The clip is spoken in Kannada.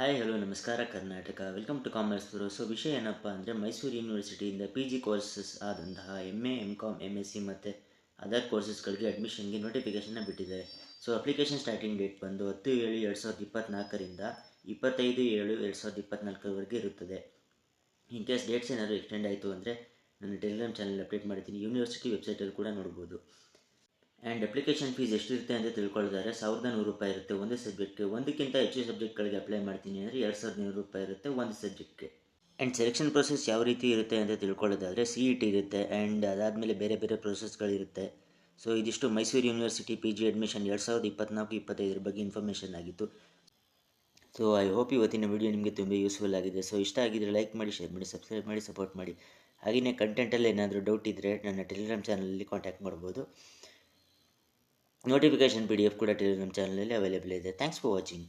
ಹಾಯ್ ಹಲೋ ನಮಸ್ಕಾರ Karnataka. Welcome to commerce bro. So ವಿಷಯ ಏನಪ್ಪ ಅಂದರೆ ಮೈಸೂರು ಯೂನಿವರ್ಸಿಟಿಯಿಂದ PG ಕೋರ್ಸಸ್ ಆದಂತಹ MA MCOM MSc ಮತ್ತು ಅದರ್ ಕೋರ್ಸಸ್ಗಳಿಗೆ ಅಡ್ಮಿಷನ್ಗೆ ನೋಟಿಫಿಕೇಷನ್ನ ಬಿಟ್ಟಿದ್ದಾರೆ. ಸೊ ಅಪ್ಲಿಕೇಶನ್ ಸ್ಟಾರ್ಟಿಂಗ್ ಡೇಟ್ ಬಂದು 10/7/2024ರಿಂದ 25/7/2024ವರೆಗೆ ಇರುತ್ತದೆ. ಇನ್ ಕೇಸ್ ಡೇಟ್ಸ್ ಏನಾದರೂ ಎಕ್ಸ್ಟೆಂಡ್ ಆಯಿತು ಅಂದರೆ ನನ್ನ ಟೆಲಿಗ್ರಾಮ್ ಚಾನಲ್ ಅಪ್ಡೇಟ್ ಮಾಡ್ತೀನಿ. ಯೂನಿವರ್ಸಿಟಿ ವೆಬ್ಸೈಟಲ್ಲಿ ಕೂಡ ನೋಡ್ಬೋದು. ಆ್ಯಂಡ್ ಅಪ್ಲಿಕೇಶನ್ ಫೀಸ್ ಎಷ್ಟಿರುತ್ತೆ ಅಂತ ತಿಳ್ಕೊಳ್ಳೋದಾದ್ರೆ ₹1,100 ಇರುತ್ತೆ ಒಂದು ಸಬ್ಜೆಕ್ಟ್ಗೆ. ಒಂದಕ್ಕಿಂತ ಹೆಚ್ಚು ಸಬ್ಜೆಕ್ಟ್ಗಳಿಗೆ ಅಪ್ಲೈ ಮಾಡ್ತೀನಿ ಅಂದರೆ ₹2,200 ಇರುತ್ತೆ ಒಂದು ಸಬ್ಜೆಕ್ಟ್ಗೆ. ಆ್ಯಂಡ್ ಸೆಲೆಕ್ಷನ್ ಪ್ರೊಸೆಸ್ ಯಾವ ರೀತಿ ಇರುತ್ತೆ ಅಂತ ತಿಳ್ಕೊಳ್ಳೋದಾದರೆ CET ಇರುತ್ತೆ ಆ್ಯಂಡ್ ಅದಾದಮೇಲೆ ಬೇರೆ ಬೇರೆ ಪ್ರೊಸೆಸ್ಗಳಿರುತ್ತೆ. ಸೊ ಇದಿಷ್ಟು ಮೈಸೂರು ಯೂನಿವರ್ಸಿಟಿ PG ಅಡ್ಮಿಷನ್ 2024-25 ಬಗ್ಗೆ ಇನ್ಫಾರ್ಮೇಷನ್ ಆಗಿತ್ತು. ಸೊ ಐ ಹೋಪ್ ಇವತ್ತಿನ ವಿಡಿಯೋ ನಿಮಗೆ ತುಂಬ ಯೂಸ್ಫುಲ್ ಆಗಿದೆ. ಸೊ ಇಷ್ಟ ಆಗಿದ್ದರೆ ಲೈಕ್ ಮಾಡಿ, ಶೇರ್ ಮಾಡಿ, ಸಬ್ಸ್ಕ್ರೈಬ್ ಮಾಡಿ, ಸಪೋರ್ಟ್ ಮಾಡಿ. ಹಾಗೆಯೇ ಕಂಟೆಂಟಲ್ಲಿ ಏನಾದರೂ ಡೌಟ್ ಇದ್ದರೆ ನನ್ನ ಟೆಲಿಗ್ರಾಮ್ ಚಾನಲಲ್ಲಿ ಕಾಂಟ್ಯಾಕ್ಟ್ ಮಾಡ್ಬೋದು. ನೋಟಿಫಿಕೇಷನ್ PDF ಕೂಡ ಟೆಲಿಗ್ರಾಮ್ ಚಾನಲಲ್ಲಿ ಅವೈಲೇಬಲ್ ಇದೆ. Thanks for watching.